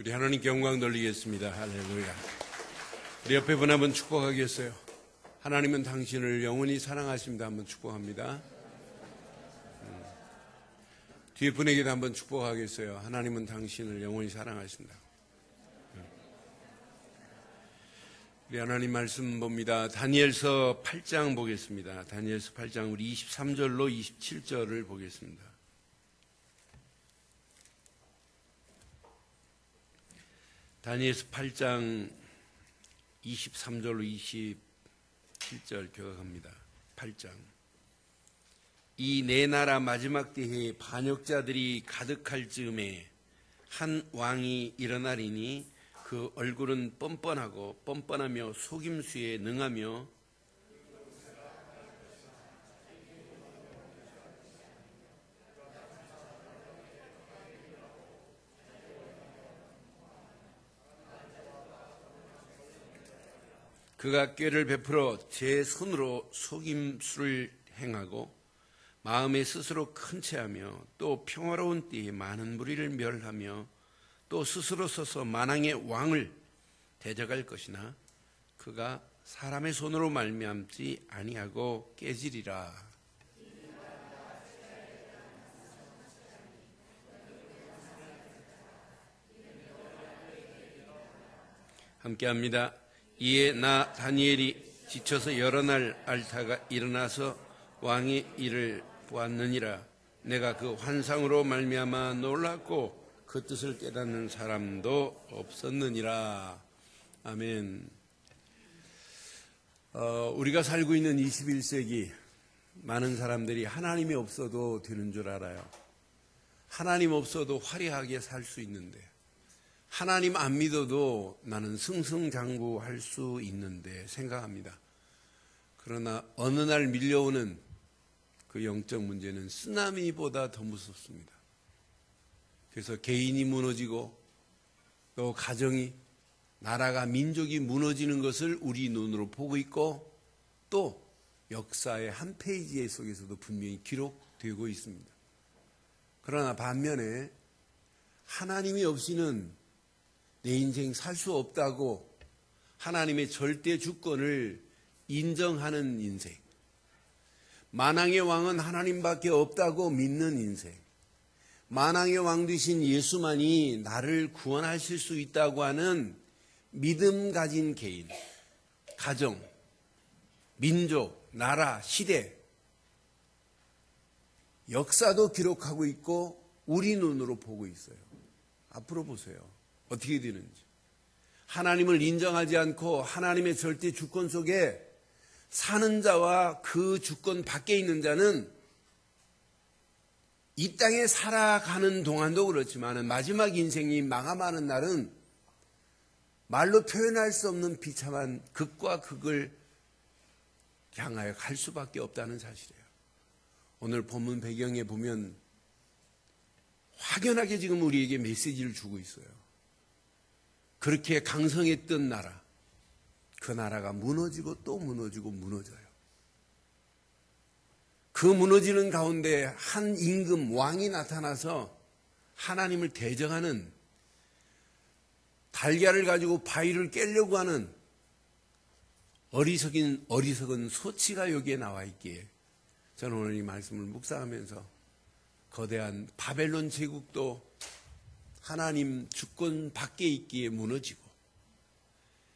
우리 하나님께 영광 돌리겠습니다. 할렐루야. 우리 옆에 분 한번 축복하겠어요. 하나님은 당신을 영원히 사랑하십니다. 한번 축복합니다. 뒤에 분에게도 한번 축복하겠어요. 하나님은 당신을 영원히 사랑하신다. 우리 하나님 말씀 봅니다. 다니엘서 8장 보겠습니다. 다니엘서 8장 우리 23절로 27절을 보겠습니다. 다니엘서 8장 23절로 27절 교각합니다. 8장. 이 네 나라 마지막 때에 반역자들이 가득할 즈음에 한 왕이 일어나리니 그 얼굴은 뻔뻔하며 속임수에 능하며 그가 꾀를 베풀어 제 손으로 속임수를 행하고 마음에 스스로 큰 채하며 또 평화로운 때에 많은 무리를 멸하며 또 스스로 서서 만왕의 왕을 대적할 것이나 그가 사람의 손으로 말미암지 아니하고 깨지리라. 함께합니다. 이에 나 다니엘이 지쳐서 여러 날 앓다가 일어나서 왕의 일을 보았느니라. 내가 그 환상으로 말미암아 놀랐고 그 뜻을 깨닫는 사람도 없었느니라. 아멘. 우리가 살고 있는 21세기 많은 사람들이 하나님이 없어도 되는 줄 알아요. 하나님 없어도 화려하게 살 수 있는데, 하나님 안 믿어도 나는 승승장구할 수 있는데 생각합니다. 그러나 어느 날 밀려오는 그 영적 문제는 쓰나미보다 더 무섭습니다. 그래서 개인이 무너지고 또 가정이, 나라가, 민족이 무너지는 것을 우리 눈으로 보고 있고 또 역사의 한 페이지 속에서도 분명히 기록되고 있습니다. 그러나 반면에 하나님이 없이는 내 인생 살 수 없다고 하나님의 절대 주권을 인정하는 인생, 만왕의 왕은 하나님밖에 없다고 믿는 인생, 만왕의 왕 되신 예수만이 나를 구원하실 수 있다고 하는 믿음 가진 개인, 가정, 민족, 나라, 시대, 역사도 기록하고 있고 우리 눈으로 보고 있어요. 앞으로 보세요. 어떻게 되는지. 하나님을 인정하지 않고 하나님의 절대 주권 속에 사는 자와 그 주권 밖에 있는 자는 이 땅에 살아가는 동안도 그렇지만 마지막 인생이 마감하는 날은 말로 표현할 수 없는 비참한 극과 극을 향하여 갈 수밖에 없다는 사실이에요. 오늘 본문 배경에 보면 확연하게 지금 우리에게 메시지를 주고 있어요. 그렇게 강성했던 나라, 그 나라가 무너지고 또 무너지고 무너져요. 그 무너지는 가운데 한 임금 왕이 나타나서 하나님을 대적하는, 달걀을 가지고 바위를 깨려고 하는 어리석은 소치가 여기에 나와 있기에 저는 오늘 이 말씀을 묵상하면서 거대한 바벨론 제국도 하나님 주권 밖에 있기에 무너지고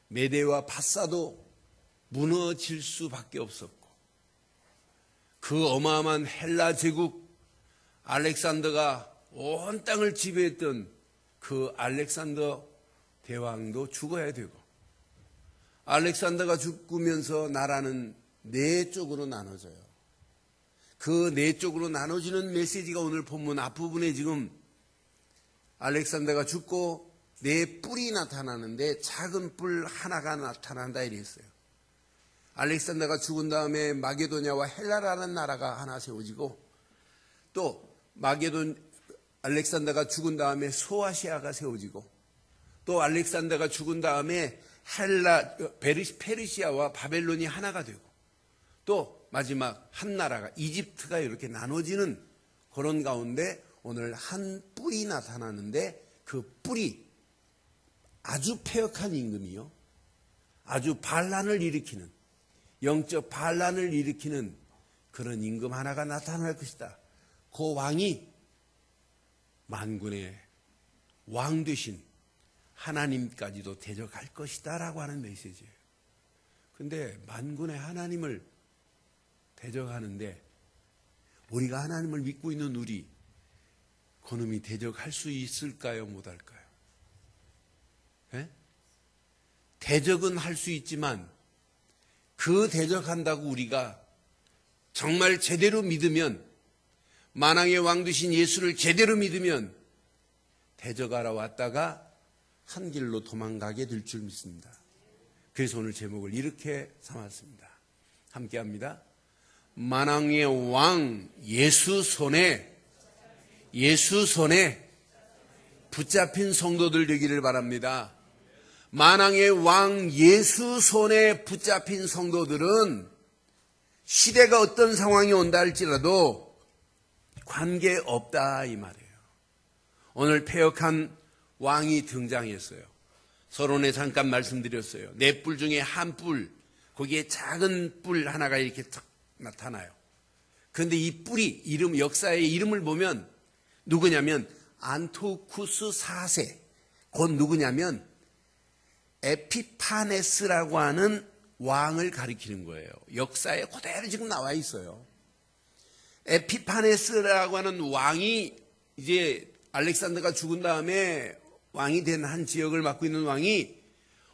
메대와 바사도 무너질 수밖에 없었고 그 어마어마한 헬라 제국 알렉산더가 온 땅을 지배했던 그 알렉산더 대왕도 죽어야 되고 알렉산더가 죽으면서 나라는 네 쪽으로 나눠져요. 그 네 쪽으로 나눠지는 메시지가 오늘 본문 앞부분에 지금 알렉산더가 죽고 네 뿔이 나타나는데 작은 뿔 하나가 나타난다 이랬어요. 알렉산더가 죽은 다음에 마게도냐와 헬라라는 나라가 하나 세워지고 또 알렉산더가 죽은 다음에 소아시아가 세워지고 또 알렉산더가 죽은 다음에 페르시아와 바벨론이 하나가 되고 또 마지막 한 나라가 이집트가 이렇게 나눠지는 그런 가운데 오늘 한 뿔이 나타나는데 그 뿔이 아주 패역한 임금이요, 아주 반란을 일으키는, 영적 반란을 일으키는 그런 임금 하나가 나타날 것이다. 그 왕이 만군의 왕 되신 하나님까지도 대적할 것이다 라고 하는 메시지예요. 근데 만군의 하나님을 대적하는데 우리가 하나님을 믿고 있는 우리, 그놈이 대적할 수 있을까요? 못할까요? 예? 대적은 할 수 있지만 그 대적한다고 우리가 정말 제대로 믿으면, 만왕의 왕 되신 예수를 제대로 믿으면 대적하러 왔다가 한 길로 도망가게 될 줄 믿습니다. 그래서 오늘 제목을 이렇게 삼았습니다. 함께 합니다. 만왕의 왕 예수 손에 붙잡힌 성도들 되기를 바랍니다. 만왕의 왕 예수 손에 붙잡힌 성도들은 시대가 어떤 상황이 온다 할지라도 관계없다 이 말이에요. 오늘 패역한 왕이 등장했어요. 서론에 잠깐 말씀드렸어요. 네 뿔 중에 한 뿔, 거기에 작은 뿔 하나가 이렇게 탁 나타나요. 그런데 이 뿔이 역사의 이름을 보면 누구냐면 안토쿠스 4세, 곧 누구냐면 에피파네스라고 하는 왕을 가리키는 거예요. 역사에 그대로 지금 나와 있어요. 에피파네스라고 하는 왕이 이제 알렉산더가 죽은 다음에 왕이 된 한 지역을 맡고 있는 왕이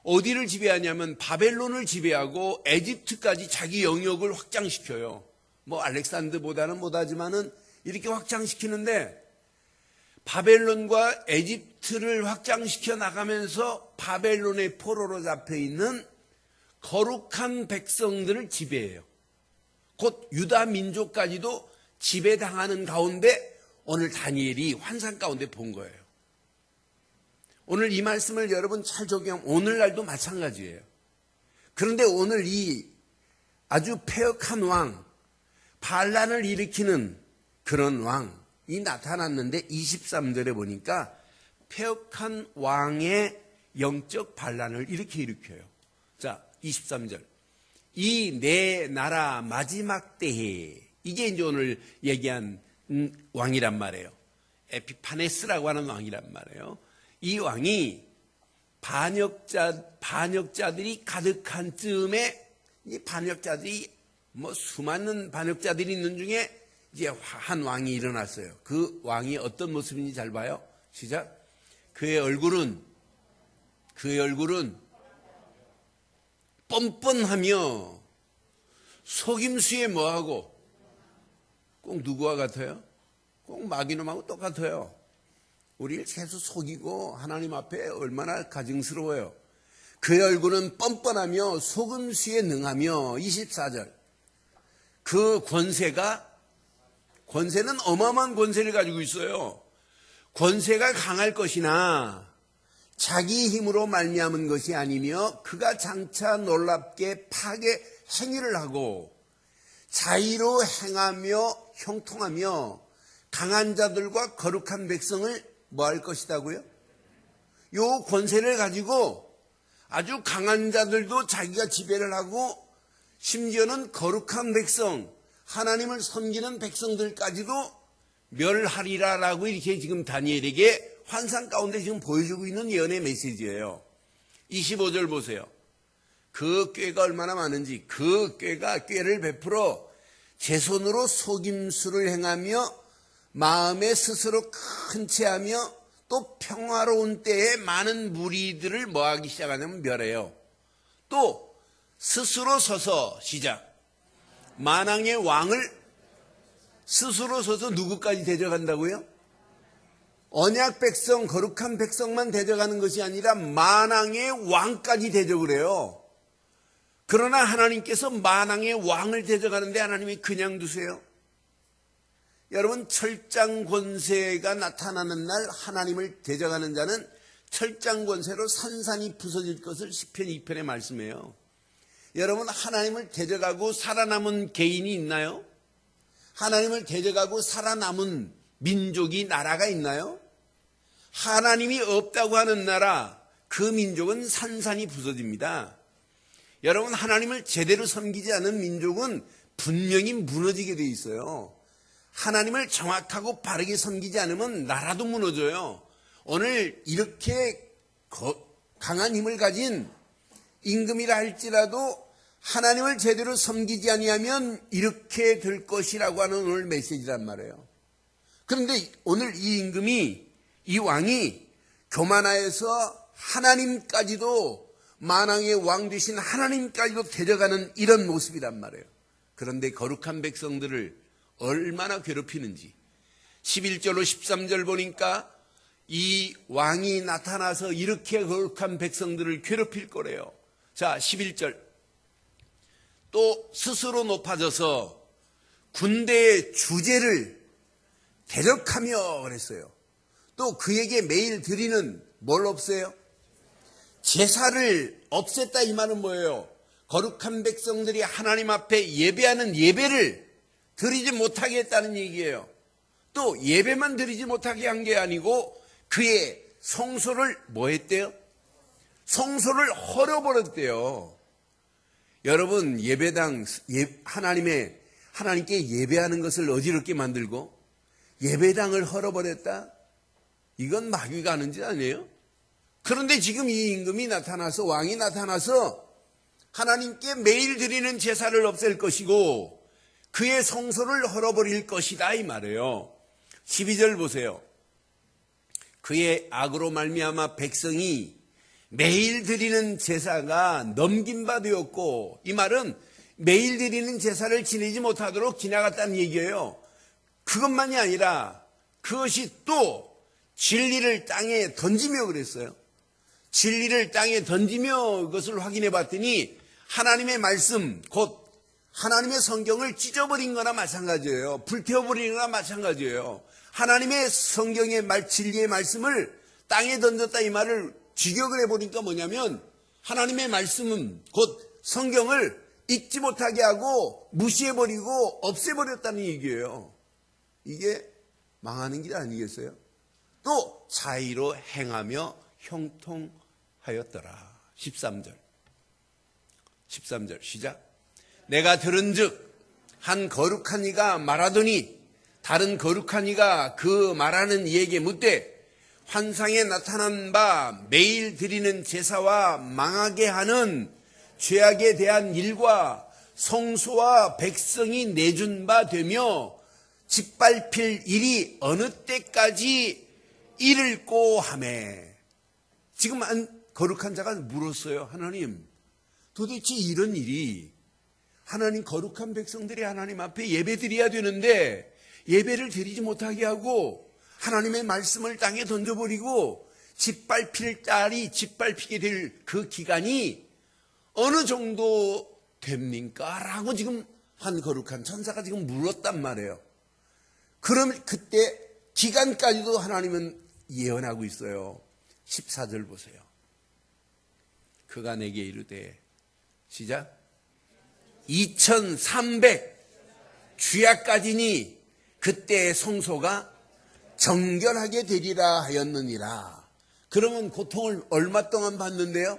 어디를 지배하냐면 바벨론을 지배하고 에집트까지 자기 영역을 확장시켜요. 뭐 알렉산더보다는 못하지만은 이렇게 확장시키는데, 바벨론과 에집트를 확장시켜 나가면서 바벨론의 포로로 잡혀 있는 거룩한 백성들을 지배해요. 곧 유다 민족까지도 지배당하는 가운데 오늘 다니엘이 환상 가운데 본 거예요. 오늘 이 말씀을 여러분 잘 적용하면 오늘날도 마찬가지예요. 그런데 오늘 이 아주 패역한 왕, 반란을 일으키는 그런 왕이 나타났는데 23절에 보니까 패역한 왕의 영적 반란을 이렇게 일으켜요. 자, 23절. 이 내 나라 마지막 때에, 이게 이제 오늘 얘기한 왕이란 말이에요. 에피파네스라고 하는 왕이란 말이에요. 이 왕이 반역자들이 가득한 즈음에, 이 반역자들이 수많은 반역자들이 있는 중에 이제 한 왕이 일어났어요. 그 왕이 어떤 모습인지 잘 봐요. 시작. 그의 얼굴은 뻔뻔하며 속임수에 뭐하고, 꼭 누구와 같아요? 꼭 마귀놈하고 똑같아요. 우리를 계속 속이고 하나님 앞에 얼마나 가증스러워요. 그의 얼굴은 뻔뻔하며 속임수에 능하며, 24절. 그 권세는 어마어마한 권세를 가지고 있어요. 권세가 강할 것이나 자기 힘으로 말미암은 것이 아니며, 그가 장차 놀랍게 파괴 행위를 하고 자의로 행하며 형통하며 강한 자들과 거룩한 백성을 뭐 할 것이다고요? 요 권세를 가지고 아주 강한 자들도 자기가 지배를 하고, 심지어는 거룩한 백성, 하나님을 섬기는 백성들까지도 멸하리라라고 이렇게 지금 다니엘에게 환상 가운데 지금 보여주고 있는 예언의 메시지예요. 25절 보세요. 그 꾀가 얼마나 많은지, 그 꾀를 베풀어 제 손으로 속임수를 행하며 마음에 스스로 큰 채하며 또 평화로운 때에 많은 무리들을 뭐하기 시작하냐면 멸해요. 또 스스로 서서, 시작. 만왕의 왕을 스스로 서서 누구까지 대적한다고요? 언약 백성, 거룩한 백성만 대적하는 것이 아니라 만왕의 왕까지 대적을 해요. 그러나 하나님께서 만왕의 왕을 대적하는데 하나님이 그냥 두세요? 여러분, 철장 권세가 나타나는 날 하나님을 대적하는 자는 철장 권세로 산산이 부서질 것을 시편 2편에 말씀해요. 여러분, 하나님을 대적하고 살아남은 개인이 있나요? 하나님을 대적하고 살아남은 민족이, 나라가 있나요? 하나님이 없다고 하는 나라, 그 민족은 산산이 부서집니다. 여러분, 하나님을 제대로 섬기지 않은 민족은 분명히 무너지게 돼 있어요. 하나님을 정확하고 바르게 섬기지 않으면 나라도 무너져요. 오늘 이렇게 강한 힘을 가진 임금이라 할지라도 하나님을 제대로 섬기지 아니하면 이렇게 될 것이라고 하는 오늘 메시지란 말이에요. 그런데 오늘 이 임금이, 이 왕이 교만하여서 하나님까지도, 만왕의 왕 되신 하나님까지도 데려가는 이런 모습이란 말이에요. 그런데 거룩한 백성들을 얼마나 괴롭히는지 11절로 13절 보니까 이 왕이 나타나서 이렇게 거룩한 백성들을 괴롭힐 거래요. 자, 11절. 또 스스로 높아져서 군대의 주제를 대적하며 그랬어요. 또 그에게 매일 드리는 뭘 없애요? 제사를 없앴다. 이 말은 뭐예요? 거룩한 백성들이 하나님 앞에 예배하는 예배를 드리지 못하게 했다는 얘기예요. 또 예배만 드리지 못하게 한 게 아니고 그의 성소를 뭐 했대요? 성소를 헐어버렸대요. 여러분, 예배당, 하나님께 예배하는 것을 어지럽게 만들고 예배당을 헐어버렸다? 이건 마귀가 하는 짓 아니에요? 그런데 지금 이 임금이 나타나서, 왕이 나타나서 하나님께 매일 드리는 제사를 없앨 것이고 그의 성소를 헐어버릴 것이다, 이 말이에요. 12절 보세요. 그의 악으로 말미암아 백성이 매일 드리는 제사가 넘긴 바 되었고, 이 말은 매일 드리는 제사를 지내지 못하도록 지나갔다는 얘기예요. 그것만이 아니라 그것이 또 진리를 땅에 던지며 그랬어요. 진리를 땅에 던지며 그것을 확인해 봤더니 하나님의 말씀, 곧 하나님의 성경을 찢어버린 거나 마찬가지예요. 불태워버리는 거나 마찬가지예요. 하나님의 성경의 진리의 말씀을 땅에 던졌다, 이 말을 직역을 해보니까 뭐냐면 하나님의 말씀은 곧 성경을 읽지 못하게 하고 무시해버리고 없애버렸다는 얘기예요. 이게 망하는 길 아니겠어요? 또 자의로 행하며 형통하였더라. 13절 시작. 내가 들은즉 한 거룩한 이가 말하더니 다른 거룩한 이가 그 말하는 이에게 묻되 환상에 나타난 바 매일 드리는 제사와 망하게 하는 죄악에 대한 일과 성소와 백성이 내준 바 되며 짓밟힐 일이 어느 때까지 이를꼬 하매. 지금 한 거룩한 자가 물었어요. 하나님, 도대체 이런 일이, 하나님, 거룩한 백성들이 하나님 앞에 예배 드려야 되는데 예배를 드리지 못하게 하고 하나님의 말씀을 땅에 던져버리고 짓밟힐 딸이 짓밟히게 될 그 기간이 어느 정도 됩니까? 라고 지금 한 거룩한 천사가 지금 물었단 말이에요. 그럼 그때 기간까지도 하나님은 예언하고 있어요. 14절 보세요. 그가 내게 이르되, 시작. 2300 주야까지니 그때의 성소가 정결하게 되리라 하였느니라. 그러면 고통을 얼마 동안 받는데요?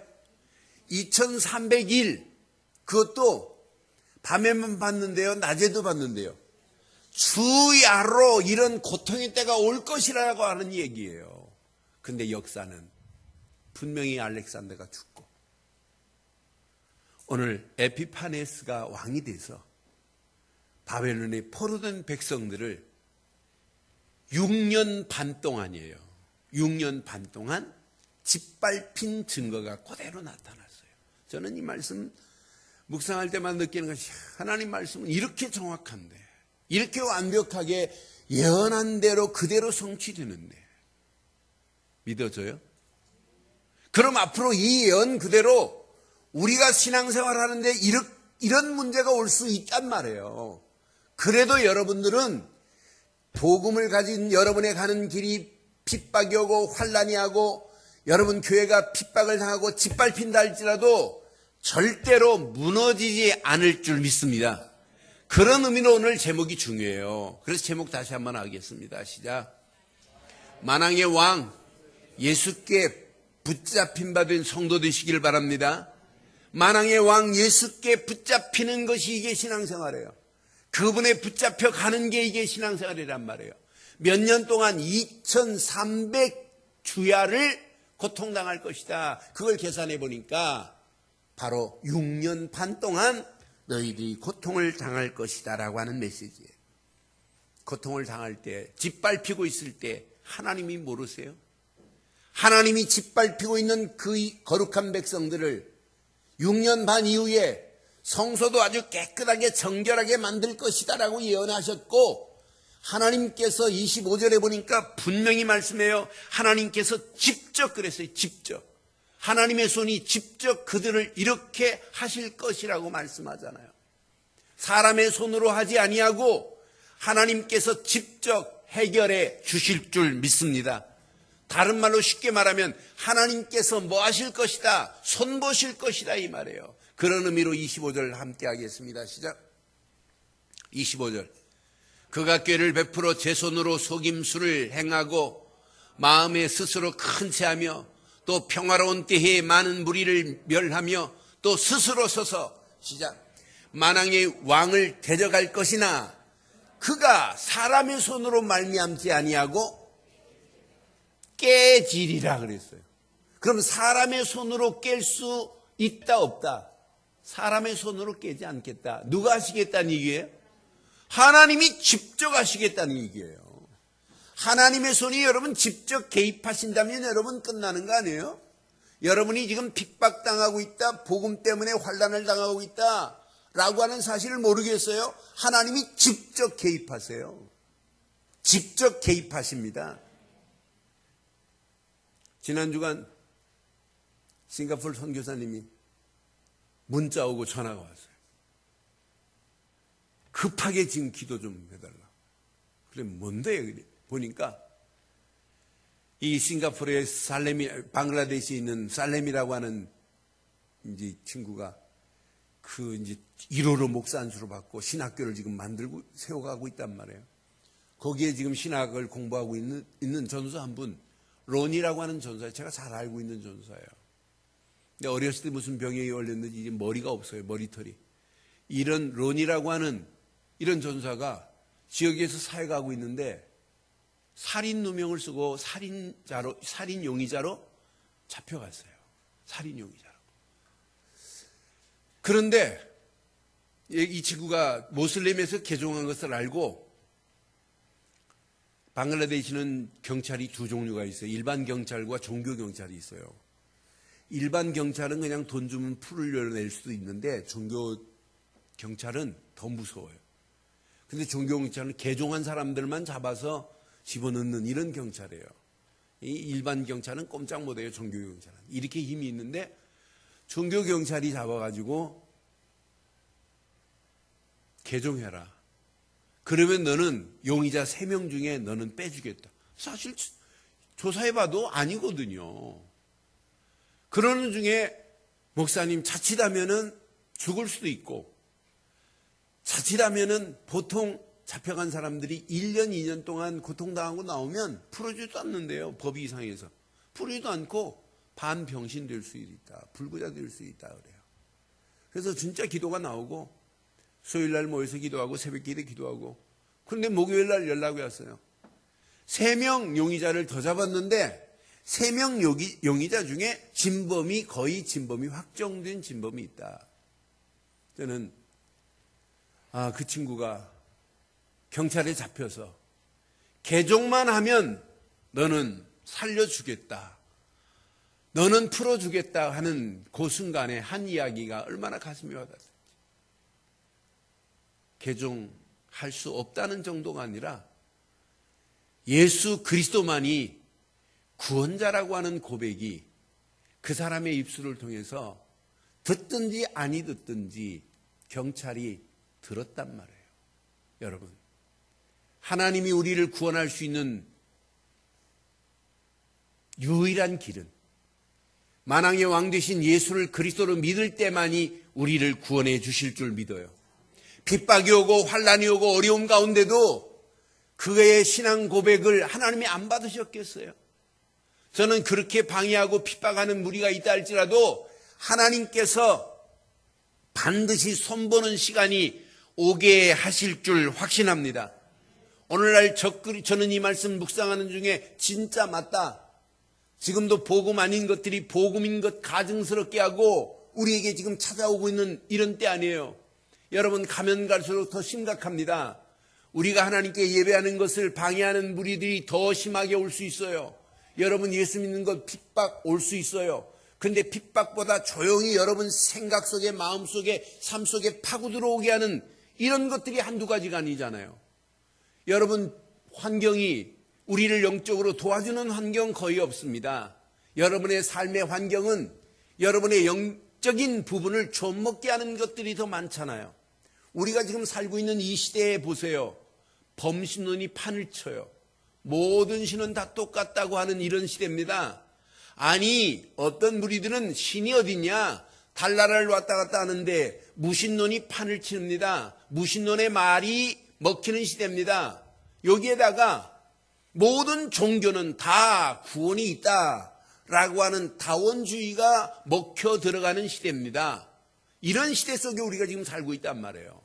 2300일. 그것도 밤에만 받는데요, 낮에도 받는데요. 주야로 이런 고통의 때가 올 것이라고 하는 얘기예요. 근데 역사는 분명히 알렉산더가 죽고 오늘 에피파네스가 왕이 돼서 바벨론에 포로된 백성들을 6년 반 동안이에요. 6년 반 동안 짓밟힌 증거가 그대로 나타났어요. 저는 이 말씀 묵상할 때만 느끼는 것이, 하나님 말씀은 이렇게 정확한데, 이렇게 완벽하게 예언한 대로 그대로 성취되는데 믿어져요? 그럼 앞으로 이 예언 그대로 우리가 신앙생활 하는데 이런 문제가 올 수 있단 말이에요. 그래도 여러분들은 복음을 가진 여러분의 가는 길이 핍박이 오고 환난이 하고 여러분 교회가 핍박을 당하고 짓밟힌다 할지라도 절대로 무너지지 않을 줄 믿습니다. 그런 의미로 오늘 제목이 중요해요. 그래서 제목 다시 한번 하겠습니다. 시작. 만왕의 왕 예수께 붙잡힌 바 된 성도 되시길 바랍니다. 만왕의 왕 예수께 붙잡히는 것이 이게 신앙생활이에요. 그분에 붙잡혀 가는 게 이게 신앙생활이란 말이에요. 몇 년 동안 2300주야를 고통당할 것이다. 그걸 계산해 보니까 바로 6년 반 동안 너희들이 고통을 당할 것이다 라고 하는 메시지예요. 고통을 당할 때, 짓밟히고 있을 때 하나님이 모르세요? 하나님이 짓밟히고 있는 그 거룩한 백성들을 6년 반 이후에 성소도 아주 깨끗하게 정결하게 만들 것이다 라고 예언하셨고, 하나님께서 25절에 보니까 분명히 말씀해요. 하나님께서 직접 그랬어요. 직접. 하나님의 손이 직접 그들을 이렇게 하실 것이라고 말씀하잖아요. 사람의 손으로 하지 아니하고 하나님께서 직접 해결해 주실 줄 믿습니다. 다른 말로 쉽게 말하면 하나님께서 뭐 하실 것이다, 손보실 것이다 이 말이에요. 그런 의미로 25절 함께 하겠습니다. 시작. 25절. 그가 꾀를 베풀어 제 손으로 속임수를 행하고 마음에 스스로 큰 채하며 또 평화로운 때에 많은 무리를 멸하며 또 스스로 서서 시작. 만왕의 왕을 데려갈 것이나 그가 사람의 손으로 말미암지 아니하고 깨지리라 그랬어요. 그럼 사람의 손으로 깰 수 있다 없다? 사람의 손으로 깨지 않겠다. 누가 하시겠다는 얘기예요? 하나님이 직접 하시겠다는 얘기예요. 하나님의 손이 여러분 직접 개입하신다면 여러분 끝나는 거 아니에요? 여러분이 지금 핍박당하고 있다, 복음 때문에 환난을 당하고 있다 라고 하는 사실을 모르겠어요? 하나님이 직접 개입하세요. 직접 개입하십니다. 지난 주간 싱가포르 선교사님이 문자 오고 전화가 왔어요. 급하게 지금 기도 좀 해달라. 그래 뭔데? 그래. 보니까 이 싱가포르의 방글라데시에 있는 살렘이라고 하는 이제 친구가 그 이제 1호로 목사 안수로 받고 신학교를 지금 만들고 세워가고 있단 말이에요. 거기에 지금 신학을 공부하고 있는 전사 한 분, 론이라고 하는 전사예요. 제가 잘 알고 있는 전사예요. 근데 어렸을 때 무슨 병에 걸렸는지 이제 머리가 없어요. 머리털이. 이런 론이라고 하는 이런 전사가 지역에서 사역하고 있는데 살인 누명을 쓰고 살인 용의자로 잡혀갔어요. 살인 용의자로. 그런데 이 친구가 모슬렘에서 개종한 것을 알고, 방글라데시는 경찰이 두 종류가 있어요. 일반 경찰과 종교 경찰이 있어요. 일반 경찰은 그냥 돈 주면 풀을 열어낼 수도 있는데 종교 경찰은 더 무서워요. 근데 종교 경찰은 개종한 사람들만 잡아서 집어넣는 이런 경찰이에요. 이 일반 경찰은 꼼짝 못해요. 종교 경찰은. 이렇게 힘이 있는데 종교 경찰이 잡아가지고 개종해라. 그러면 너는 용의자 3명 중에 너는 빼주겠다. 사실 조사해봐도 아니거든요. 그러는 중에 목사님 자칫하면은 죽을 수도 있고, 자칫하면은 보통 잡혀간 사람들이 1년, 2년 동안 고통당하고 나오면 풀어주지도 않는데요. 법이 이상해서. 풀어주지도 않고 반병신 될 수 있다. 불구자 될 수 있다 그래요. 그래서 진짜 기도가 나오고 수요일날 모여서 기도하고 새벽기도 기도하고, 그런데 목요일날 연락이 왔어요. 3명 용의자를 더 잡았는데 3명 용의자 중에 거의 진범이 확정된 진범이 있다. 저는 그 친구가 경찰에 잡혀서 개종만 하면 너는 살려주겠다, 너는 풀어주겠다 하는 그 순간에 한 이야기가 얼마나 가슴이 와닿았어요. 개종할 수 없다는 정도가 아니라 예수 그리스도만이 구원자라고 하는 고백이 그 사람의 입술을 통해서 듣든지 아니 듣든지 경찰이 들었단 말이에요. 여러분, 하나님이 우리를 구원할 수 있는 유일한 길은 만왕의 왕 되신 예수를 그리스도로 믿을 때만이 우리를 구원해 주실 줄 믿어요. 핍박이 오고 환난이 오고 어려움 가운데도 그의 신앙 고백을 하나님이 안 받으셨겠어요? 저는 그렇게 방해하고 핍박하는 무리가 있다 할지라도 하나님께서 반드시 손보는 시간이 오게 하실 줄 확신합니다. 오늘날 저는 이 말씀 묵상하는 중에 진짜 맞다. 지금도 복음 아닌 것들이 복음인 것 가증스럽게 하고 우리에게 지금 찾아오고 있는 이런 때 아니에요. 여러분, 가면 갈수록 더 심각합니다. 우리가 하나님께 예배하는 것을 방해하는 무리들이 더 심하게 올 수 있어요. 여러분, 예수 믿는 것 핍박 올 수 있어요. 그런데 핍박보다 조용히 여러분 생각 속에, 마음 속에, 삶 속에 파고 들어오게 하는 이런 것들이 한두 가지가 아니잖아요. 여러분, 환경이 우리를 영적으로 도와주는 환경 거의 없습니다. 여러분의 삶의 환경은 여러분의 영적인 부분을 좀먹게 하는 것들이 더 많잖아요. 우리가 지금 살고 있는 이 시대에 보세요. 범신론이 판을 쳐요. 모든 신은 다 똑같다고 하는 이런 시대입니다. 아니, 어떤 무리들은 신이 어딨냐? 달나라를 왔다 갔다 하는데 무신론이 판을 칩니다. 무신론의 말이 먹히는 시대입니다. 여기에다가 모든 종교는 다 구원이 있다라고 하는 다원주의가 먹혀 들어가는 시대입니다. 이런 시대 속에 우리가 지금 살고 있단 말이에요.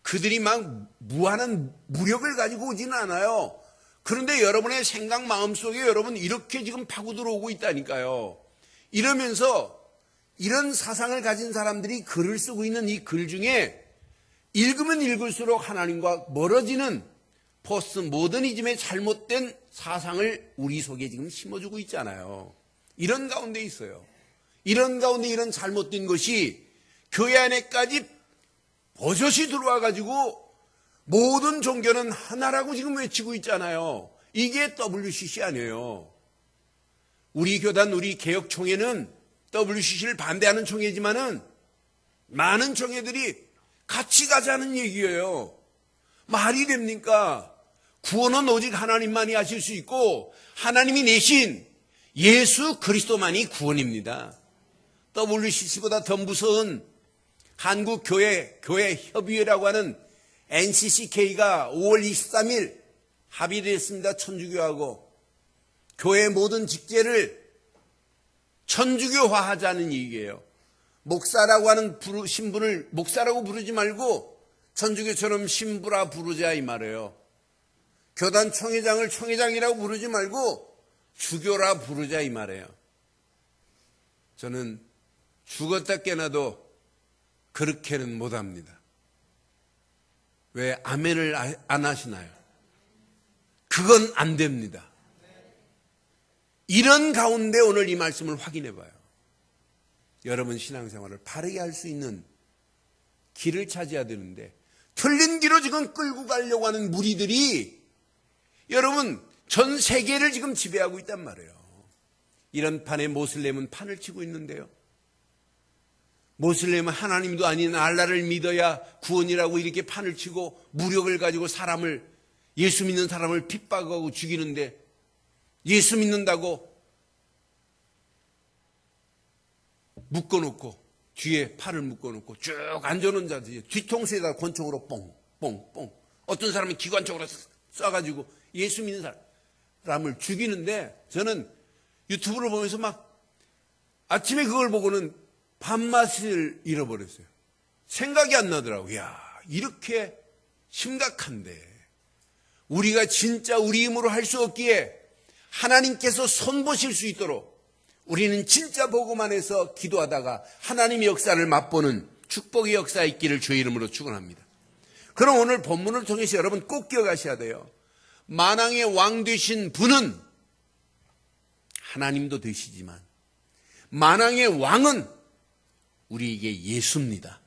그들이 막 무한한 무력을 가지고 오지는 않아요. 그런데 여러분의 생각 마음속에 여러분 이렇게 지금 파고 들어오고 있다니까요. 이러면서 이런 사상을 가진 사람들이 글을 쓰고 있는 이 글 중에 읽으면 읽을수록 하나님과 멀어지는 포스트 모더니즘의 잘못된 사상을 우리 속에 지금 심어주고 있잖아요. 이런 가운데 있어요. 이런 가운데 이런 잘못된 것이 교회 안에까지 버젓이 들어와 가지고 모든 종교는 하나라고 지금 외치고 있잖아요. 이게 WCC 아니에요. 우리 교단, 우리 개혁총회는 WCC를 반대하는 총회지만은 많은 총회들이 같이 가자는 얘기예요. 말이 됩니까? 구원은 오직 하나님만이 하실 수 있고 하나님이 내신 예수 그리스도만이 구원입니다. WCC보다 더 무서운 한국교회협의회라고 하는 NCCK가 5월 23일 합의를 했습니다. 천주교하고 교회 모든 직제를 천주교화하자는 얘기예요. 목사라고 하는 신분을 목사라고 부르지 말고 천주교처럼 신부라 부르자 이 말이에요. 교단 총회장을 총회장이라고 부르지 말고 주교라 부르자 이 말이에요. 저는 죽었다 깨나도 그렇게는 못합니다. 왜 아멘을 안 하시나요? 그건 안 됩니다. 이런 가운데 오늘 이 말씀을 확인해 봐요. 여러분 신앙생활을 바르게 할 수 있는 길을 찾아야 되는데 틀린 길로 지금 끌고 가려고 하는 무리들이 여러분 전 세계를 지금 지배하고 있단 말이에요. 이런 판에 모슬렘은 판을 치고 있는데요. 모슬렘은 하나님도 아닌 알라를 믿어야 구원이라고 이렇게 판을 치고 무력을 가지고 예수 믿는 사람을 핍박하고 죽이는데 예수 믿는다고 묶어놓고 뒤에 팔을 묶어놓고 쭉 앉아놓은 자들이 뒤통수에다 권총으로 뽕뽕뽕 어떤 사람은 기관총으로 쏴가지고 예수 믿는 사람을 죽이는데 저는 유튜브를 보면서 막 아침에 그걸 보고는 밥맛을 잃어버렸어요. 생각이 안 나더라고요. 야, 이렇게 심각한데 우리가 진짜 우리 힘으로 할 수 없기에 하나님께서 손보실 수 있도록 우리는 진짜 복음 안에서 기도하다가 하나님의 역사를 맛보는 축복의 역사 있기를 주의 이름으로 축원합니다. 그럼 오늘 본문을 통해서 여러분 꼭 기억하셔야 돼요. 만왕의 왕 되신 분은 하나님도 되시지만 만왕의 왕은 우리에게 예수입니다.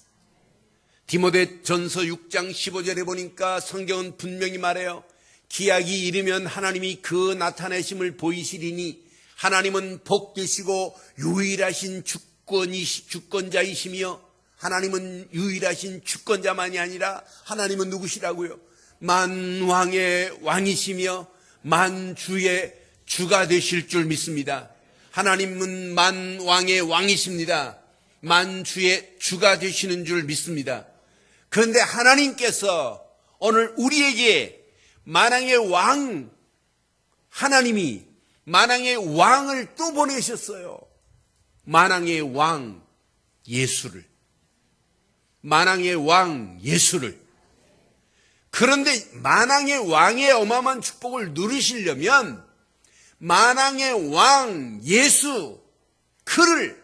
디모데전서 6장 15절에 보니까 성경은 분명히 말해요. 기약이 이르면 하나님이 그 나타내심을 보이시리니 하나님은 복되시고 유일하신 주권자이시며 하나님은 유일하신 주권자만이 아니라 하나님은 누구시라고요? 만왕의 왕이시며 만주의 주가 되실 줄 믿습니다. 하나님은 만왕의 왕이십니다. 만주의 주가 되시는 줄 믿습니다. 그런데 하나님께서 오늘 우리에게 만왕의 왕 하나님이 만왕의 왕을 또 보내셨어요. 만왕의 왕 예수를. 만왕의 왕 예수를. 그런데 만왕의 왕의 어마어마한 축복을 누리시려면 만왕의 왕 예수 그를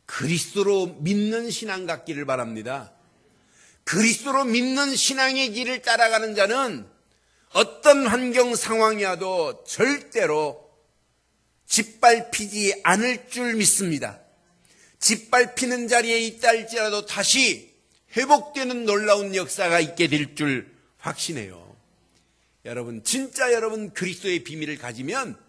그리스도로 믿는 신앙 갖기를 바랍니다. 그리스도로 믿는 신앙의 길을 따라가는 자는 어떤 환경 상황이어도 절대로 짓밟히지 않을 줄 믿습니다. 짓밟히는 자리에 있다 할지라도 다시 회복되는 놀라운 역사가 있게 될 줄 확신해요. 여러분, 진짜 여러분 그리스도의 비밀을 가지면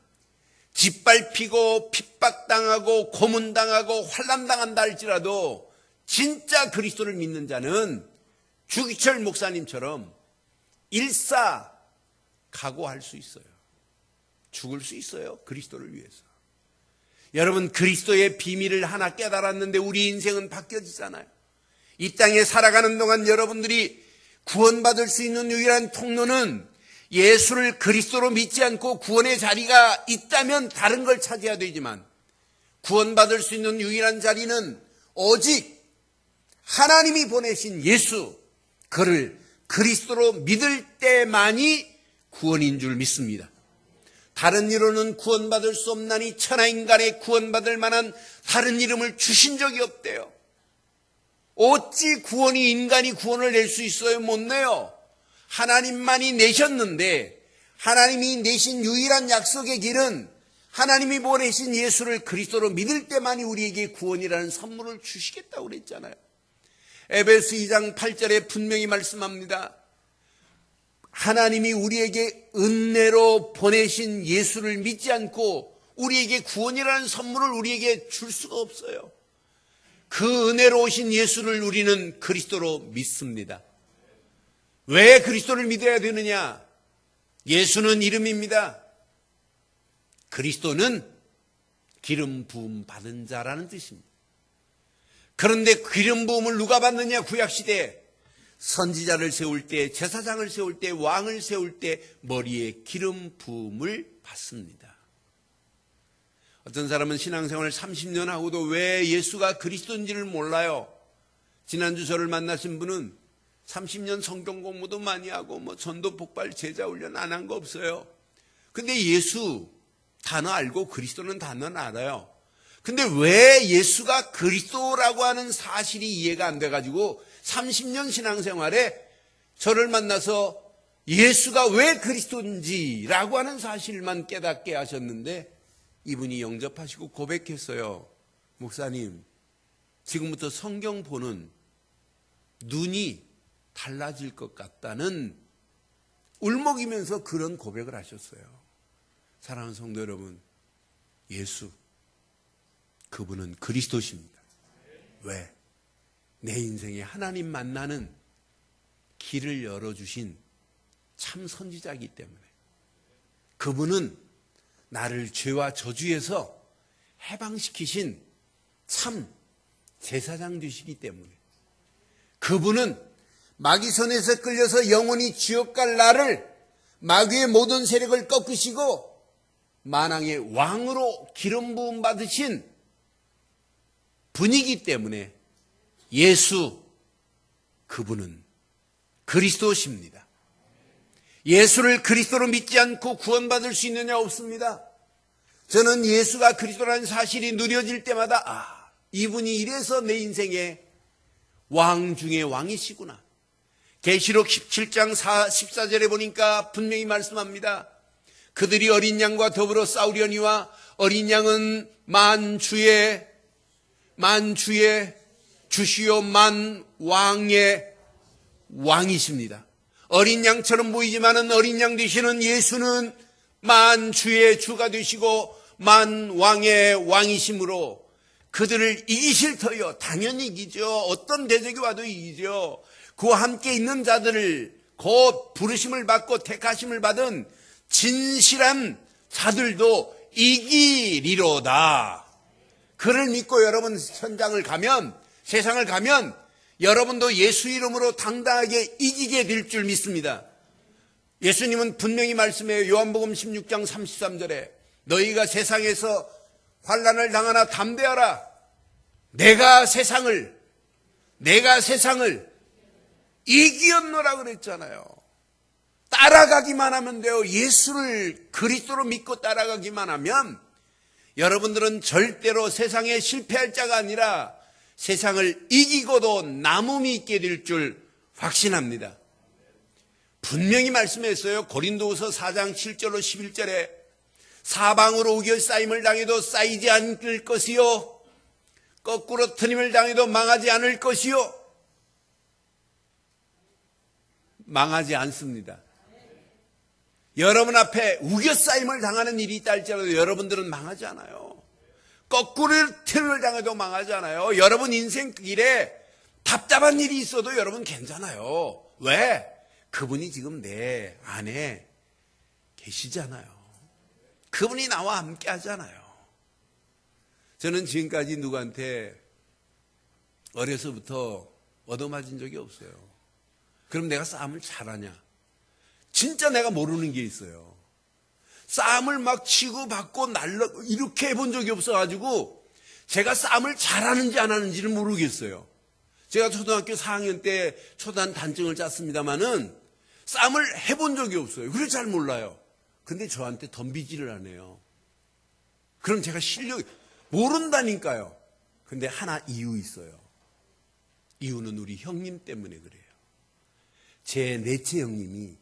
짓밟히고 핍박당하고 고문당하고 환난당한다 할지라도 진짜 그리스도를 믿는 자는 주기철 목사님처럼 일사 각오할 수 있어요. 죽을 수 있어요. 그리스도를 위해서. 여러분, 그리스도의 비밀을 하나 깨달았는데 우리 인생은 바뀌어지잖아요. 이 땅에 살아가는 동안 여러분들이 구원받을 수 있는 유일한 통로는 예수를 그리스도로 믿지 않고 구원의 자리가 있다면 다른 걸 찾아야 되지만 구원받을 수 있는 유일한 자리는 오직 하나님이 보내신 예수, 그를 그리스도로 믿을 때만이 구원인 줄 믿습니다. 다른 이로는 구원받을 수 없나니 천하인간에 구원받을 만한 다른 이름을 주신 적이 없대요. 어찌 인간이 구원을 낼 수 있어요? 못 내요. 하나님만이 내셨는데 하나님이 내신 유일한 약속의 길은 하나님이 보내신 예수를 그리스도로 믿을 때만이 우리에게 구원이라는 선물을 주시겠다고 그랬잖아요. 에베소 2장 8절에 분명히 말씀합니다. 하나님이 우리에게 은혜로 보내신 예수를 믿지 않고 우리에게 구원이라는 선물을 우리에게 줄 수가 없어요. 그 은혜로 오신 예수를 우리는 그리스도로 믿습니다. 왜 그리스도를 믿어야 되느냐? 예수는 이름입니다. 그리스도는 기름 부음 받은 자라는 뜻입니다. 그런데 기름 부음을 누가 받느냐? 구약시대에 선지자를 세울 때, 제사장을 세울 때, 왕을 세울 때 머리에 기름 부음을 받습니다. 어떤 사람은 신앙생활을 30년 하고도 왜 예수가 그리스도인지를 몰라요. 지난주 저를 만나신 분은 30년 성경 공부도 많이 하고 전도 폭발 제자 훈련 안 한 거 없어요. 근데 예수 단어 알고 그리스도는 단어는 알아요. 근데 왜 예수가 그리스도라고 하는 사실이 이해가 안 돼가지고 30년 신앙생활에 저를 만나서 예수가 왜 그리스도인지라고 하는 사실만 깨닫게 하셨는데 이분이 영접하시고 고백했어요. 목사님, 지금부터 성경 보는 눈이 달라질 것 같다는 울먹이면서 그런 고백을 하셨어요. 사랑하는 성도 여러분, 예수, 그분은 그리스도십니다. 왜? 내 인생에 하나님 만나는 길을 열어주신 참 선지자이기 때문에 그분은 나를 죄와 저주에서 해방시키신 참 제사장 되시기 때문에 그분은 마귀 손에서 끌려서 영원히 지옥 갈 나를 마귀의 모든 세력을 꺾으시고 만왕의 왕으로 기름 부음 받으신 분이기 때문에 예수, 그분은 그리스도십니다. 예수를 그리스도로 믿지 않고 구원받을 수 있느냐? 없습니다. 저는 예수가 그리스도라는 사실이 누려질 때마다 이분이 이래서 내 인생의 왕 중에 왕이시구나. 계시록 17장 14절에 보니까 분명히 말씀합니다. 그들이 어린 양과 더불어 싸우려니와 어린 양은 만주의 주시오 만왕의 왕이십니다. 어린 양처럼 보이지만은 어린 양 되시는 예수는 만주의 주가 되시고 만왕의 왕이시므로 그들을 이기실 터요. 당연히 이기죠. 어떤 대적이 와도 이기죠. 그와 함께 있는 자들을 곧 부르심을 받고 택하심을 받은 진실한 자들도 이기리로다. 그를 믿고 여러분 현장을 가면, 세상을 가면 여러분도 예수 이름으로 당당하게 이기게 될 줄 믿습니다. 예수님은 분명히 말씀해요. 요한복음 16장 33절에 너희가 세상에서 환난을 당하나 담대하라. 내가 세상을 이기었노라 그랬잖아요. 따라가기만 하면 돼요. 예수를 그리스도로 믿고 따라가기만 하면 여러분들은 절대로 세상에 실패할 자가 아니라 세상을 이기고도 남음이 있게 될 줄 확신합니다. 분명히 말씀했어요. 고린도후서 4장 7절로 11절에 사방으로 우겨 쌓임을 당해도 쌓이지 않을 것이요 거꾸로 트림을 당해도 망하지 않을 것이요. 망하지 않습니다. 여러분 앞에 우겨 쌓임을 당하는 일이 있다 할지라도 여러분들은 망하지 않아요. 거꾸로 트림을 당해도 망하지 않아요. 여러분 인생 길에 답답한 일이 있어도 여러분 괜찮아요. 왜? 그분이 지금 내 안에 계시잖아요. 그분이 나와 함께 하잖아요. 저는 지금까지 누구한테 어려서부터 얻어맞은 적이 없어요. 그럼 내가 싸움을 잘하냐? 진짜 내가 모르는 게 있어요. 싸움을 막 치고 받고 날라 이렇게 해본 적이 없어가지고 제가 싸움을 잘하는지 안 하는지를 모르겠어요. 제가 초등학교 4학년 때 초단 단증을 짰습니다마는 싸움을 해본 적이 없어요. 그래서 잘 몰라요. 근데 저한테 덤비지를 않아요. 그럼 제가 실력이 모른다니까요. 근데 하나 이유 있어요. 이유는 우리 형님 때문에 그래요. 제 넷째 형님이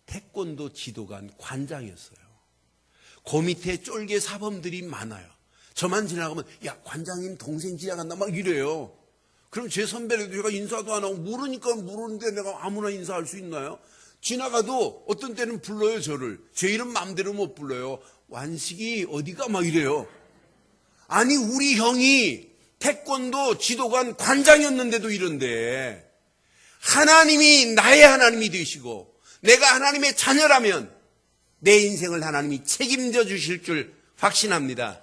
태권도 지도관 관장이었어요. 그 밑에 쫄개 사범들이 많아요. 저만 지나가면 야 관장님 동생 지나간다 막 이래요. 그럼 제 선배라도 제가 인사도 안 하고 모르니까 모르는데 내가 아무나 인사할 수 있나요? 지나가도 어떤 때는 불러요 저를. 제 이름 마음대로 못 불러요. 완식이 어디가 막 이래요. 아니 우리 형이 태권도 지도관 관장이었는데도 이런데 하나님이 나의 하나님이 되시고 내가 하나님의 자녀라면 내 인생을 하나님이 책임져 주실 줄 확신합니다.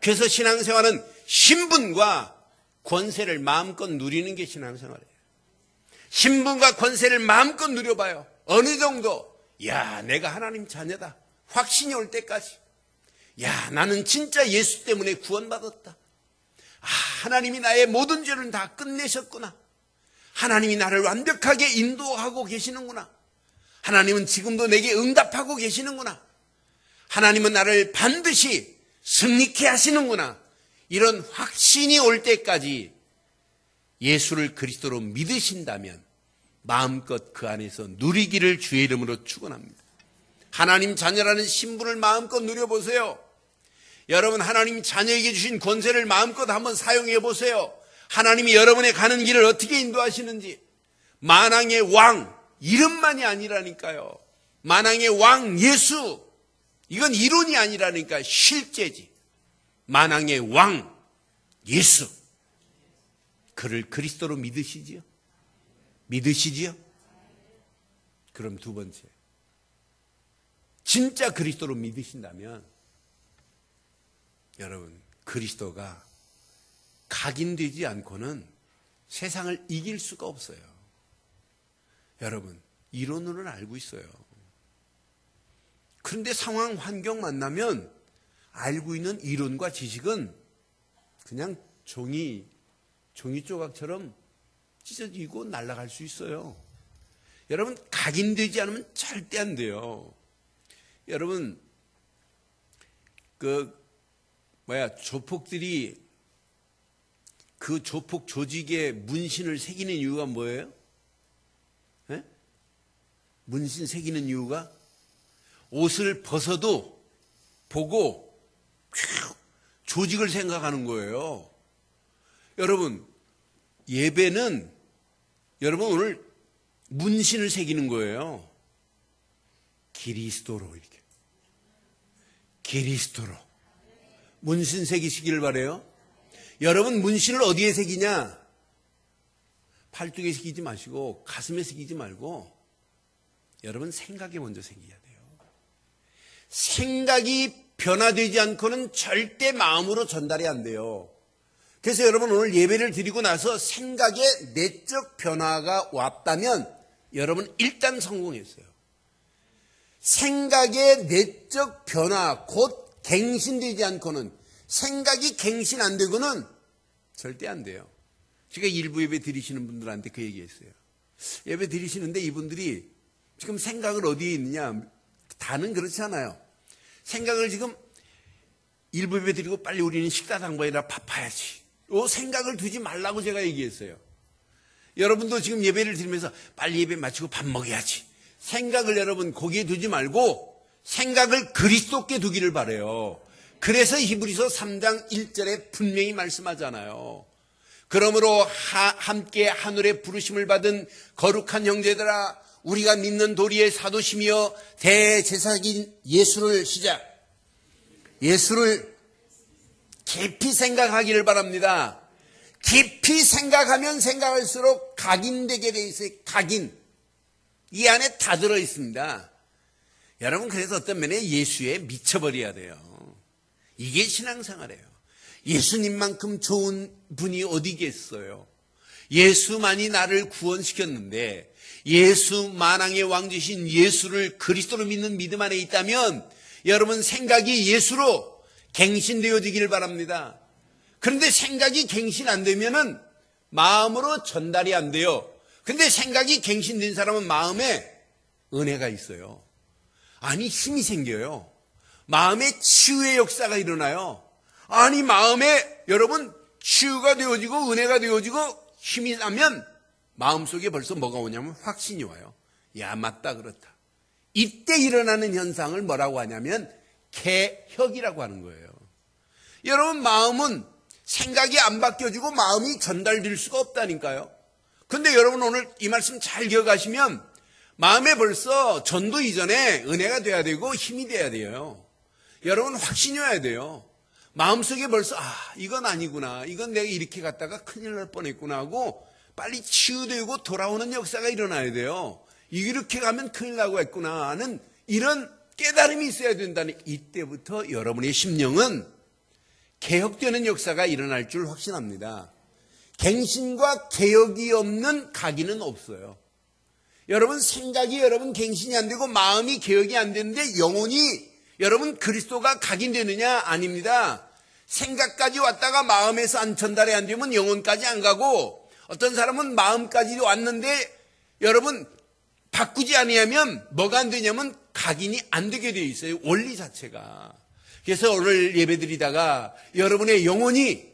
그래서 신앙생활은 신분과 권세를 마음껏 누리는 게 신앙생활이에요. 신분과 권세를 마음껏 누려봐요. 어느 정도 야 내가 하나님 자녀다 확신이 올 때까지 야 나는 진짜 예수 때문에 구원받았다. 아, 하나님이 나의 모든 죄를 다 끝내셨구나. 하나님이 나를 완벽하게 인도하고 계시는구나. 하나님은 지금도 내게 응답하고 계시는구나. 하나님은 나를 반드시 승리케 하시는구나. 이런 확신이 올 때까지 예수를 그리스도로 믿으신다면 마음껏 그 안에서 누리기를 주의 이름으로 축원합니다. 하나님 자녀라는 신분을 마음껏 누려보세요. 여러분 하나님 자녀에게 주신 권세를 마음껏 한번 사용해 보세요. 하나님이 여러분의 가는 길을 어떻게 인도하시는지. 만왕의 왕 이름만이 아니라니까요. 만왕의 왕 예수 이건 이론이 아니라니까 실제지. 만왕의 왕 예수 그를 그리스도로 믿으시지요? 믿으시지요? 그럼 두 번째 진짜 그리스도로 믿으신다면 여러분 그리스도가 각인되지 않고는 세상을 이길 수가 없어요. 여러분 이론으로는 알고 있어요. 그런데 상황 환경 만나면 알고 있는 이론과 지식은 그냥 종이 조각처럼 찢어지고 날아갈 수 있어요. 여러분 각인되지 않으면 절대 안 돼요. 여러분 조폭들이 그 조폭 조직에 문신을 새기는 이유가 뭐예요? 네? 문신 새기는 이유가 옷을 벗어도 보고 조직을 생각하는 거예요. 여러분 예배는 여러분 오늘 문신을 새기는 거예요. 그리스도로 이렇게 그리스도로 문신 새기시기를 바라요. 여러분 문신을 어디에 새기냐? 팔뚝에 새기지 마시고 가슴에 새기지 말고 여러분 생각에 먼저 새겨야 돼요. 생각이 변화되지 않고는 절대 마음으로 전달이 안 돼요. 그래서 여러분 오늘 예배를 드리고 나서 생각에 내적 변화가 왔다면 여러분 일단 성공했어요. 생각의 내적 변화 곧 갱신되지 않고는, 생각이 갱신 안 되고는 절대 안 돼요. 제가 일부 예배 드리시는 분들한테 그 얘기했어요. 예배 드리시는데 이분들이 지금 생각을 어디에 있느냐, 다는 그렇지 않아요. 생각을 지금 일부 예배 드리고 빨리 우리는 식사당번이라 바빠야지, 요 생각을 두지 말라고 제가 얘기했어요. 여러분도 지금 예배를 드리면서 빨리 예배 마치고 밥 먹어야지, 생각을 여러분 거기에 두지 말고 생각을 그리스도께 두기를 바라요. 그래서 히브리서 3장 1절에 분명히 말씀하잖아요. 그러므로 함께 하늘의 부르심을 받은 거룩한 형제들아, 우리가 믿는 도리의 사도시며 대제사장인 예수를 예수를 깊이 생각하기를 바랍니다. 깊이 생각하면 생각할수록 각인되게 돼 있어요. 각인. 이 안에 다 들어 있습니다. 여러분, 그래서 어떤 면에 예수에 미쳐버려야 돼요. 이게 신앙생활이에요. 예수님만큼 좋은 분이 어디겠어요? 예수만이 나를 구원시켰는데, 예수 만왕의 왕 되신 예수를 그리스도로 믿는 믿음 안에 있다면 여러분, 생각이 예수로 갱신되어지기를 바랍니다. 그런데 생각이 갱신 안 되면은 마음으로 전달이 안 돼요. 근데 생각이 갱신된 사람은 마음에 은혜가 있어요. 아니, 힘이 생겨요. 마음에 치유의 역사가 일어나요. 아니, 마음에 여러분 치유가 되어지고 은혜가 되어지고 힘이 나면 마음속에 벌써 뭐가 오냐면 확신이 와요. 야, 맞다, 그렇다. 이때 일어나는 현상을 뭐라고 하냐면 개혁이라고 하는 거예요. 여러분, 마음은 생각이 안 바뀌어지고 마음이 전달될 수가 없다니까요. 근데 여러분, 오늘 이 말씀 잘 기억하시면 마음에 벌써 전도 이전에 은혜가 돼야 되고 힘이 돼야 돼요. 여러분, 확신이 와야 돼요. 마음속에 벌써 이건 아니구나, 이건 내가 이렇게 갔다가 큰일 날 뻔했구나 하고 빨리 치유되고 돌아오는 역사가 일어나야 돼요. 이렇게 가면 큰일 나고 했구나 하는 이런 깨달음이 있어야 된다는, 이때부터 여러분의 심령은 개혁되는 역사가 일어날 줄 확신합니다. 갱신과 개혁이 없는 각인은 없어요. 여러분, 생각이 여러분 갱신이 안 되고 마음이 개혁이 안 되는데 영혼이 여러분 그리스도가 각인되느냐? 아닙니다. 생각까지 왔다가 마음에서 안 전달이 안 되면 영혼까지 안 가고, 어떤 사람은 마음까지 왔는데 여러분 바꾸지 아니하면 뭐가 안 되냐면 각인이 안 되게 되어 있어요. 원리 자체가. 그래서 오늘 예배드리다가 여러분의 영혼이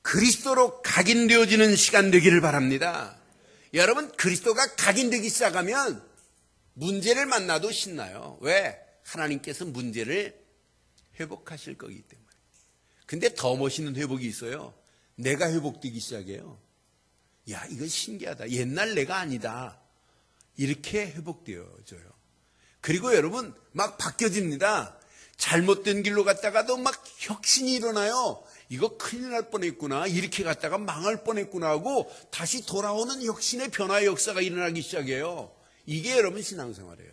그리스도로 각인되어지는 시간 되기를 바랍니다. 여러분, 그리스도가 각인되기 시작하면 문제를 만나도 신나요. 왜? 하나님께서 문제를 회복하실 거기 때문에. 근데 더 멋있는 회복이 있어요. 내가 회복되기 시작해요. 야, 이거 신기하다. 옛날 내가 아니다. 이렇게 회복되어져요. 그리고 여러분, 막 바뀌어집니다. 잘못된 길로 갔다가도 막 혁신이 일어나요. 이거 큰일 날 뻔했구나, 이렇게 갔다가 망할 뻔했구나 하고 다시 돌아오는 혁신의 변화의 역사가 일어나기 시작해요. 이게 여러분 신앙생활이에요.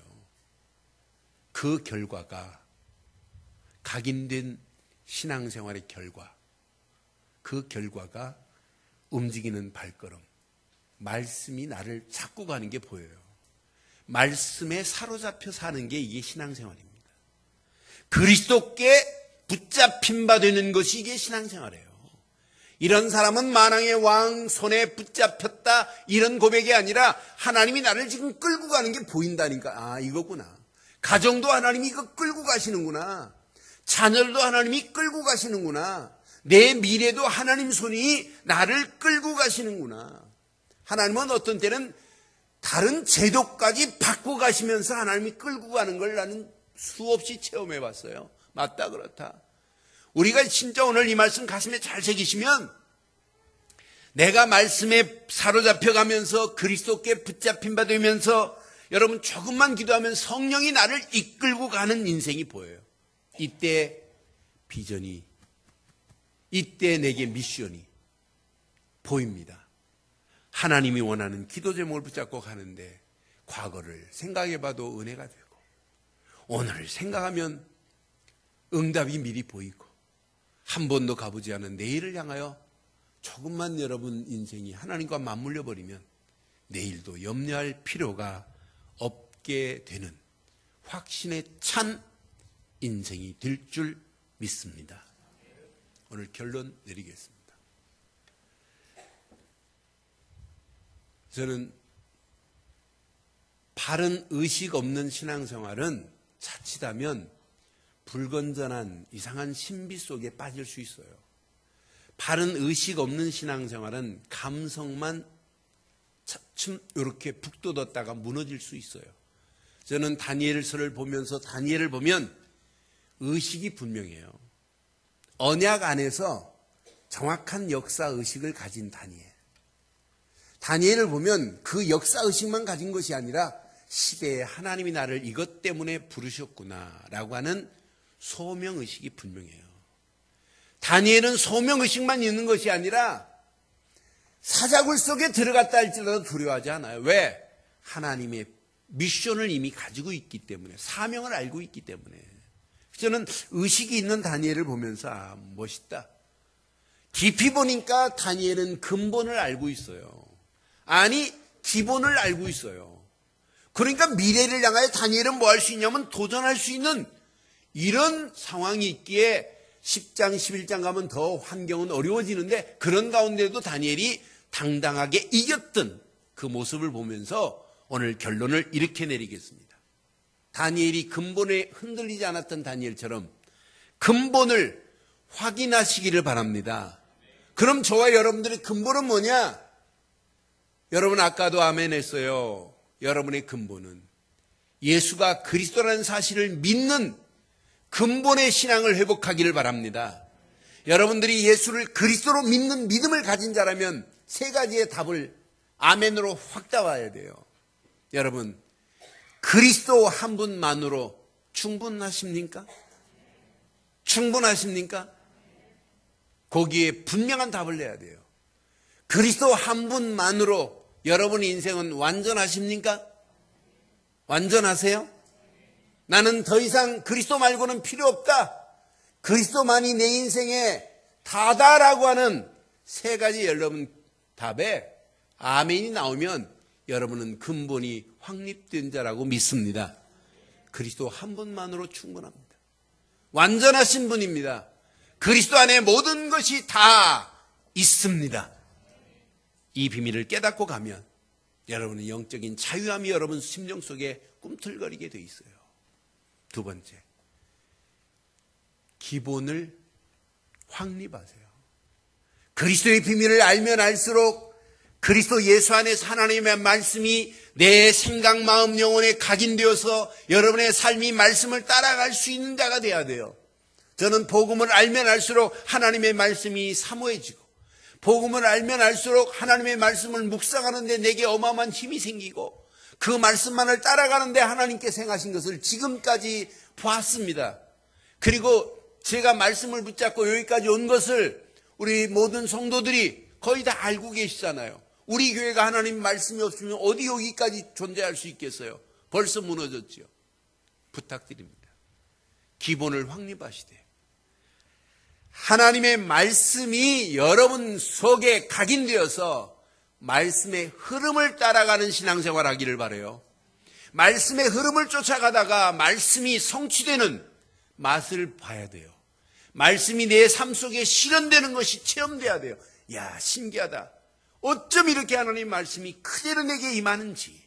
그 결과가, 각인된 신앙생활의 결과, 그 결과가 움직이는 발걸음, 말씀이 나를 잡고 가는 게 보여요. 말씀에 사로잡혀 사는 게 이게 신앙생활입니다. 그리스도께 붙잡힌 바 되는 것이 이게 신앙생활이에요. 이런 사람은 만왕의 왕 손에 붙잡혔다, 이런 고백이 아니라 하나님이 나를 지금 끌고 가는 게 보인다니까. 이거구나. 가정도 하나님이 이거 끌고 가시는구나. 자녀도 하나님이 끌고 가시는구나. 내 미래도 하나님 손이 나를 끌고 가시는구나. 하나님은 어떤 때는 다른 제도까지 바꿔 가시면서 하나님이 끌고 가는 걸 나는 수없이 체험해 봤어요. 맞다, 그렇다. 우리가 진짜 오늘 이 말씀 가슴에 잘 새기시면, 내가 말씀에 사로잡혀 가면서 그리스도께 붙잡힌 바 되면서 여러분 조금만 기도하면 성령이 나를 이끌고 가는 인생이 보여요. 이때 비전이, 이때 내게 미션이 보입니다. 하나님이 원하는 기도 제목을 붙잡고 가는데 과거를 생각해 봐도 은혜가 되고, 오늘을 생각하면 응답이 미리 보이고, 한 번도 가보지 않은 내일을 향하여 조금만 여러분 인생이 하나님과 맞물려 버리면 내일도 염려할 필요가 없게 되는 확신에 찬 인생이 될 줄 믿습니다. 오늘 결론 내리겠습니다. 저는 바른 의식 없는 신앙생활은 자칫하면 불건전한 이상한 신비 속에 빠질 수 있어요. 바른 의식 없는 신앙생활은 감성만 차츰 이렇게 북돋았다가 무너질 수 있어요. 저는 다니엘서를 보면서 다니엘을 보면 의식이 분명해요. 언약 안에서 정확한 역사 의식을 가진 다니엘. 다니엘을 보면 그 역사 의식만 가진 것이 아니라 시대에 하나님이 나를 이것 때문에 부르셨구나 라고 하는 소명 의식이 분명해요. 다니엘은 소명 의식만 있는 것이 아니라 사자굴 속에 들어갔다 할지라도 두려워하지 않아요. 왜? 하나님의 미션을 이미 가지고 있기 때문에, 사명을 알고 있기 때문에. 저는 의식이 있는 다니엘을 보면서 멋있다. 깊이 보니까 다니엘은 근본을 알고 있어요. 아니, 기본을 알고 있어요. 그러니까 미래를 향하여 다니엘은 뭐 할 수 있냐면 도전할 수 있는 이런 상황이 있기에 10장, 11장 가면 더 환경은 어려워지는데 그런 가운데도 다니엘이 당당하게 이겼던 그 모습을 보면서 오늘 결론을 이렇게 내리겠습니다. 다니엘이 근본에 흔들리지 않았던 다니엘처럼 근본을 확인하시기를 바랍니다. 그럼 저와 여러분들의 근본은 뭐냐? 여러분 아까도 아멘 했어요. 여러분의 근본은 예수가 그리스도라는 사실을 믿는 근본의 신앙을 회복하기를 바랍니다. 여러분들이 예수를 그리스도로 믿는 믿음을 가진 자라면 세 가지의 답을 아멘으로 확 따와야 돼요. 여러분, 그리스도 한 분만으로 충분하십니까? 충분하십니까? 거기에 분명한 답을 내야 돼요. 그리스도 한 분만으로 여러분의 인생은 완전하십니까? 완전하세요? 나는 더 이상 그리스도 말고는 필요 없다. 그리스도만이 내 인생의 다다라고 하는 세 가지 여러분 답에 아멘이 나오면 여러분은 근본이 확립된 자라고 믿습니다. 그리스도 한 분만으로 충분합니다. 완전하신 분입니다. 그리스도 안에 모든 것이 다 있습니다. 이 비밀을 깨닫고 가면 여러분의 영적인 자유함이 여러분 심령 속에 꿈틀거리게 돼 있어요. 두 번째, 기본을 확립하세요. 그리스도의 비밀을 알면 알수록 그리스도 예수 안에서 하나님의 말씀이 내 생각, 마음, 영혼에 각인되어서 여러분의 삶이 말씀을 따라갈 수 있는 자가 돼야 돼요. 저는 복음을 알면 알수록 하나님의 말씀이 사모해지고 복음을 알면 알수록 하나님의 말씀을 묵상하는데 내게 어마어마한 힘이 생기고 그 말씀만을 따라가는데 하나님께서 행하신 것을 지금까지 보았습니다. 그리고 제가 말씀을 붙잡고 여기까지 온 것을 우리 모든 성도들이 거의 다 알고 계시잖아요. 우리 교회가 하나님 말씀이 없으면 어디 여기까지 존재할 수 있겠어요? 벌써 무너졌죠. 부탁드립니다. 기본을 확립하시되 하나님의 말씀이 여러분 속에 각인되어서 말씀의 흐름을 따라가는 신앙생활 하기를 바라요. 말씀의 흐름을 쫓아가다가 말씀이 성취되는 맛을 봐야 돼요. 말씀이 내 삶 속에 실현되는 것이 체험돼야 돼요. 야, 신기하다. 어쩜 이렇게 하나님 말씀이 그대로 내게 임하는지.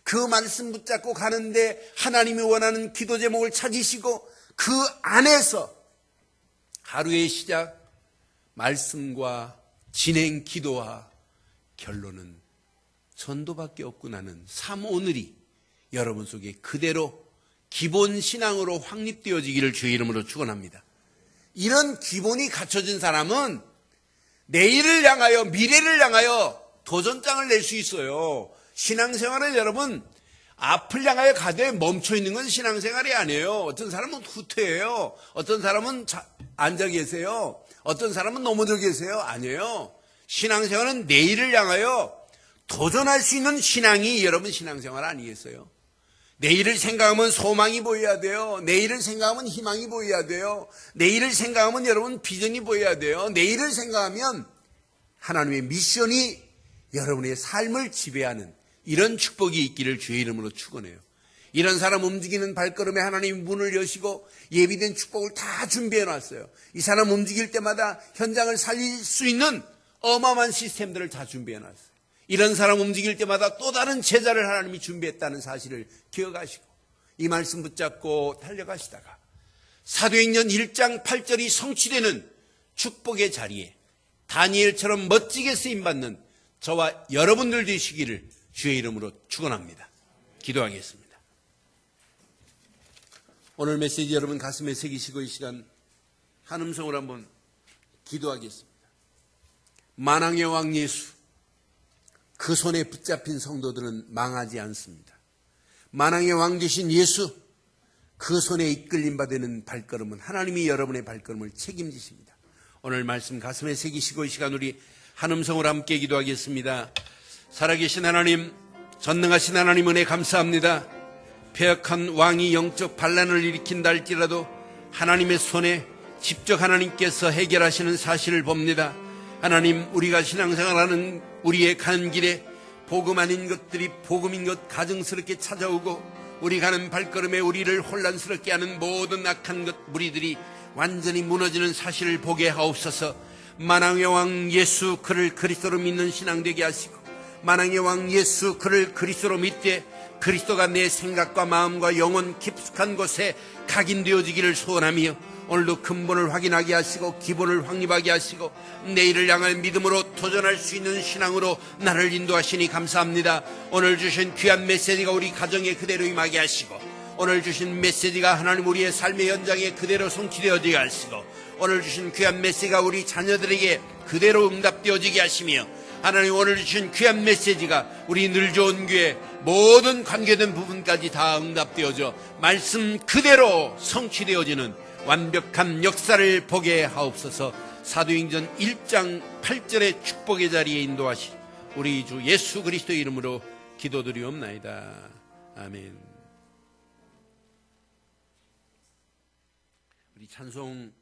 그 말씀 붙잡고 가는데 하나님이 원하는 기도 제목을 찾으시고 그 안에서 하루의 시작, 말씀과 진행 기도와 결론은 전도밖에 없구나는 삶 오늘이 여러분 속에 그대로 기본 신앙으로 확립되어지기를 주의 이름으로 축원합니다. 이런 기본이 갖춰진 사람은 내일을 향하여 미래를 향하여 도전장을 낼 수 있어요. 신앙생활은 여러분 앞을 향하여 가되 멈춰있는 건 신앙생활이 아니에요. 어떤 사람은 후퇴해요. 어떤 사람은 앉아 계세요. 어떤 사람은 넘어져 계세요. 아니에요. 신앙생활은 내일을 향하여 도전할 수 있는 신앙이 여러분 신앙생활 아니겠어요? 내일을 생각하면 소망이 보여야 돼요. 내일을 생각하면 희망이 보여야 돼요. 내일을 생각하면 여러분 비전이 보여야 돼요. 내일을 생각하면 하나님의 미션이 여러분의 삶을 지배하는 이런 축복이 있기를 주의 이름으로 축원해요. 이런 사람 움직이는 발걸음에 하나님이 문을 여시고 예비된 축복을 다 준비해 놨어요. 이 사람 움직일 때마다 현장을 살릴 수 있는 어마어마한 시스템들을 다 준비해 놨어요. 이런 사람 움직일 때마다 또 다른 제자를 하나님이 준비했다는 사실을 기억하시고 이 말씀 붙잡고 달려가시다가 사도행전 1장 8절이 성취되는 축복의 자리에 다니엘처럼 멋지게 쓰임받는 저와 여러분들 되시기를 주의 이름으로 축원합니다. 기도하겠습니다. 오늘 메시지 여러분 가슴에 새기시고 이 시간 한 음성으로 한번 기도하겠습니다. 만왕의 왕 예수, 그 손에 붙잡힌 성도들은 망하지 않습니다. 만왕의 왕 되신 예수, 그 손에 이끌림 받는 발걸음은 하나님이 여러분의 발걸음을 책임지십니다. 오늘 말씀 가슴에 새기시고 이 시간 우리 한 음성으로 함께 기도하겠습니다. 살아계신 하나님, 전능하신 하나님 은혜 감사합니다. 패역한 왕이 영적 반란을 일으킨다 할지라도 하나님의 손에 직접 하나님께서 해결하시는 사실을 봅니다. 하나님, 우리가 신앙생활하는 우리의 가는 길에 복음 아닌 것들이 복음인 것 가증스럽게 찾아오고 우리 가는 발걸음에 우리를 혼란스럽게 하는 모든 악한 것 무리들이 완전히 무너지는 사실을 보게 하옵소서. 만왕의 왕 예수 그를 그리스도로 믿는 신앙 되게 하시고 만왕의 왕 예수 그를 그리스도로 믿되 그리스도가 내 생각과 마음과 영혼 깊숙한 곳에 각인되어지기를 소원하며 오늘도 근본을 확인하게 하시고 기본을 확립하게 하시고 내일을 향할 믿음으로 도전할 수 있는 신앙으로 나를 인도하시니 감사합니다. 오늘 주신 귀한 메시지가 우리 가정에 그대로 임하게 하시고 오늘 주신 메시지가 하나님 우리의 삶의 현장에 그대로 성취되어지게 하시고 오늘 주신 귀한 메시지가 우리 자녀들에게 그대로 응답되어지게 하시며 하나님 오늘 주신 귀한 메시지가 우리 늘 좋은 교회 모든 관계된 부분까지 다 응답되어져 말씀 그대로 성취되어지는 완벽한 역사를 보게 하옵소서. 사도행전 1장 8절의 축복의 자리에 인도하시 우리 주 예수 그리스도의 이름으로 기도드리옵나이다. 아멘. 우리 찬송